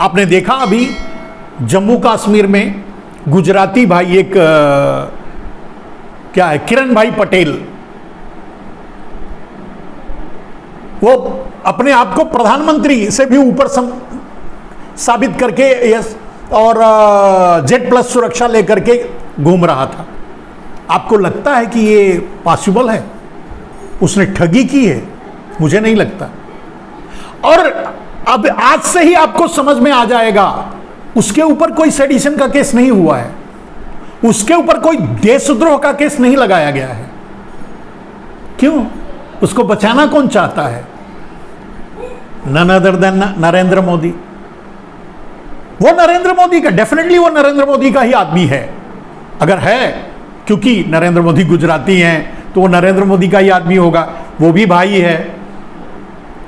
आपने देखा अभी जम्मू कश्मीर में गुजराती भाई एक क्या है, किरण भाई पटेल, वो अपने आप को प्रधानमंत्री से भी ऊपर साबित करके यस और Z+ सुरक्षा लेकर के घूम रहा था। आपको लगता है कि ये पॉसिबल है? उसने ठगी की है? मुझे नहीं लगता। और अब आज से ही आपको समझ में आ जाएगा, उसके ऊपर कोई सेडिशन का केस नहीं हुआ है, उसके ऊपर कोई देशद्रोह का केस नहीं लगाया गया है। क्यों? उसको बचाना कौन चाहता है? None other than Narendra Modi. वो नरेंद्र मोदी का, डेफिनेटली वो नरेंद्र मोदी का ही आदमी है। अगर है, क्योंकि नरेंद्र मोदी गुजराती हैं तो वो नरेंद्र मोदी का ही आदमी होगा, वो भी भाई है।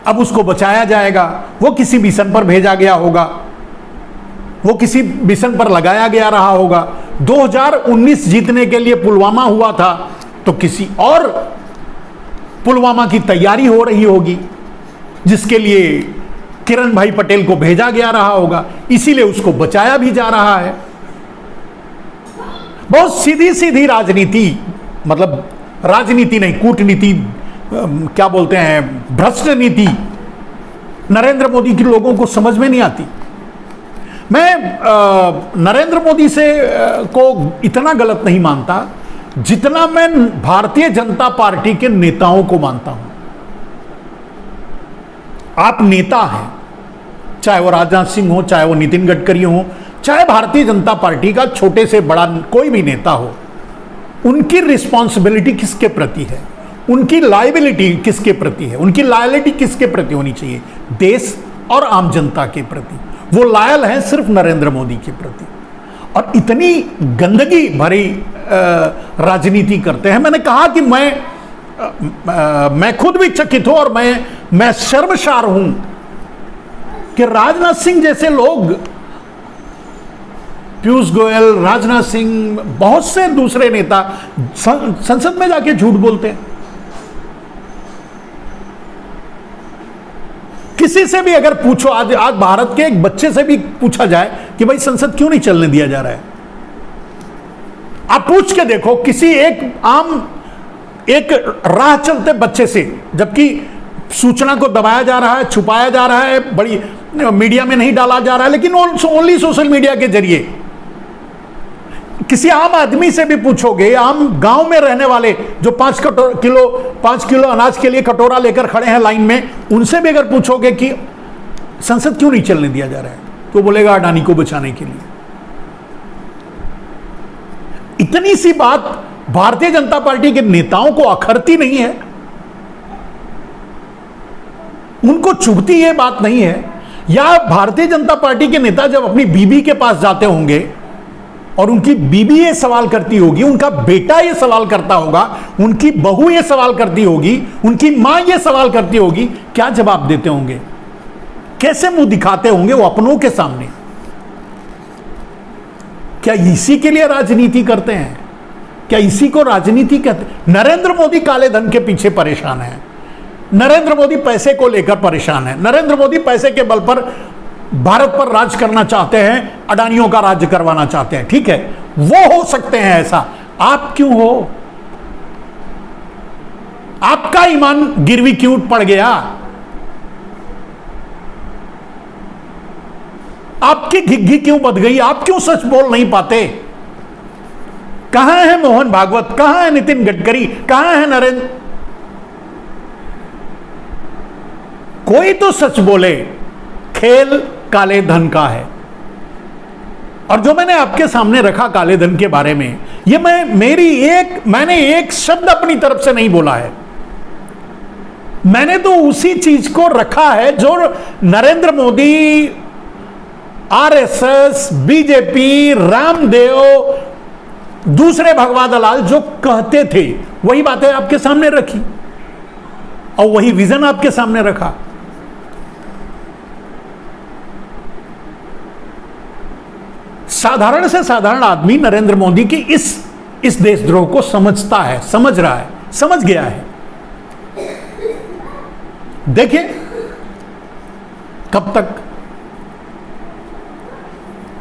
अब उसको बचाया जाएगा, वो किसी मिशन पर भेजा गया होगा, वो किसी मिशन पर लगाया गया रहा होगा। 2019 जीतने के लिए पुलवामा हुआ था तो किसी और पुलवामा की तैयारी हो रही होगी जिसके लिए किरण भाई पटेल को भेजा गया रहा होगा, इसीलिए उसको बचाया भी जा रहा है। बहुत सीधी सीधी राजनीति, मतलब राजनीति नहीं, कूटनीति, क्या बोलते हैं, भ्रष्ट नीति नरेंद्र मोदी के लोगों को समझ में नहीं आती। मैं नरेंद्र मोदी से को इतना गलत नहीं मानता जितना मैं भारतीय जनता पार्टी के नेताओं को मानता हूं। आप नेता हैं, चाहे वो राजनाथ सिंह हो, चाहे वो नितिन गडकरी हो, चाहे भारतीय जनता पार्टी का छोटे से बड़ा कोई भी नेता हो, उनकी रिस्पॉन्सिबिलिटी किसके प्रति है, उनकी लायबिलिटी किसके प्रति है, उनकी लॉयल्टी किसके प्रति होनी चाहिए? देश और आम जनता के प्रति। वो लॉयल हैं सिर्फ नरेंद्र मोदी के प्रति, और इतनी गंदगी भरी राजनीति करते हैं। मैंने कहा कि मैं खुद भी चकित हूं और मैं शर्मसार हूं कि राजनाथ सिंह जैसे लोग, पीयूष गोयल, राजनाथ सिंह, बहुत से दूसरे नेता संसद में जाके झूठ बोलते हैं। किसी से भी अगर पूछो, आज भारत के एक बच्चे से भी पूछा जाए कि भाई संसद क्यों नहीं चलने दिया जा रहा है, आप पूछ के देखो किसी एक राह चलते बच्चे से, जबकि सूचना को दबाया जा रहा है, छुपाया जा रहा है, बड़ी मीडिया में नहीं डाला जा रहा है, लेकिन ओनली सोशल मीडिया के जरिए। किसी आम आदमी से भी पूछोगे, आम गांव में रहने वाले जो 5 किलो अनाज के लिए कटोरा लेकर खड़े हैं लाइन में, उनसे भी अगर पूछोगे कि संसद क्यों नहीं चलने दिया जा रहा है, तो बोलेगा अडानी को बचाने के लिए। इतनी सी बात भारतीय जनता पार्टी के नेताओं को अखरती नहीं है, उनको चुभती ये बात नहीं है। या भारतीय जनता पार्टी के नेता जब अपनी बीबी के पास जाते होंगे और उनकी बीबी ये सवाल करती होगी, उनका बेटा ये सवाल करता होगा, उनकी बहू ये सवाल करती होगी, उनकी मां ये सवाल करती होगी, क्या जवाब देते होंगे? कैसे मुंह दिखाते होंगे वो अपनों के सामने? क्या इसी के लिए राजनीति करते हैं? क्या इसी को राजनीति कहते हैं? नरेंद्र मोदी काले धन के पीछे परेशान है, नरेंद्र मोदी पैसे को लेकर परेशान है, नरेंद्र मोदी पैसे के बल पर भारत पर राज करना चाहते हैं, अडानियों का राज्य करवाना चाहते हैं। ठीक है, वो हो सकते हैं ऐसा, आप क्यों हो? आपका ईमान गिरवी क्यों पड़ गया? आपकी घिघी क्यों बध गई? आप क्यों सच बोल नहीं पाते? कहां है मोहन भागवत, कहां है नितिन गडकरी, कहां है नरेंद्र? कोई तो सच बोले। खेल काले धन का है, और जो मैंने आपके सामने रखा काले धन के बारे में, ये मैंने एक शब्द अपनी तरफ से नहीं बोला है, मैंने तो उसी चीज को रखा है जो नरेंद्र मोदी, आरएसएस, बीजेपी, रामदेव, दूसरे भगवा दलाल जो कहते थे, वही बातें आपके सामने रखी और वही विजन आपके सामने रखा। साधारण से साधारण आदमी नरेंद्र मोदी की इस देशद्रोह को समझता है, समझ रहा है, समझ गया है। देखिए कब तक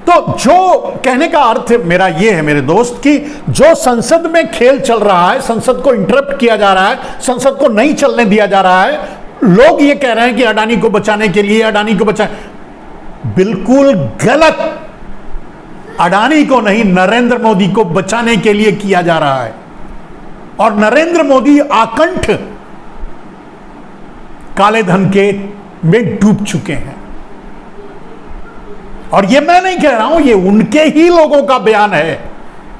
तो जो कहने का अर्थ मेरा यह है मेरे दोस्त कि जो संसद में खेल चल रहा है, संसद को इंटरप्ट किया जा रहा है, संसद को नहीं चलने दिया जा रहा है, लोग ये कह रहे हैं कि अडानी को बचाने के लिए, अडानी को बिल्कुल गलत। अडानी को नहीं, नरेंद्र मोदी को बचाने के लिए किया जा रहा है। और नरेंद्र मोदी आकंठ काले धन के में डूब चुके हैं। और ये मैं नहीं कह रहा हूं, ये उनके ही लोगों का बयान है।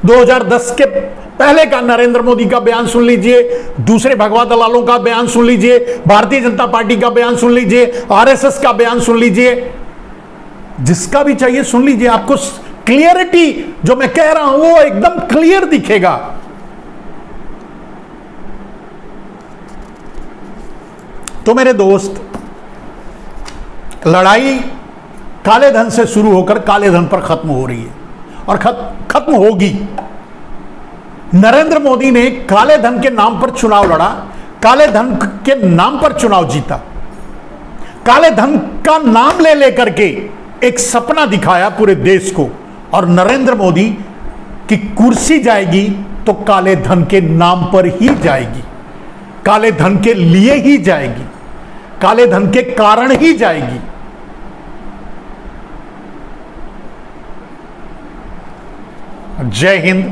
2010 के पहले का नरेंद्र मोदी का बयान सुन लीजिए, दूसरे भगवा दलालों का बयान सुन लीजिए, भारतीय जनता पार्टी का बयान सुन लीजिए, आरएसएस का बयान सुन लीजिए, जिसका भी चाहिए सुन लीजिए। आपको क्लियरिटी जो मैं कह रहा हूं वो एकदम क्लियर दिखेगा। तो मेरे दोस्त, लड़ाई काले धन से शुरू होकर काले धन पर खत्म हो रही है और खत्म होगी। नरेंद्र मोदी ने काले धन के नाम पर चुनाव लड़ा, काले धन के नाम पर चुनाव जीता, काले धन का नाम ले लेकर के एक सपना दिखाया पूरे देश को। और नरेंद्र मोदी की कुर्सी जाएगी तो काले धन के नाम पर ही जाएगी, काले धन के लिए ही जाएगी, काले धन के कारण ही जाएगी। जय हिंद।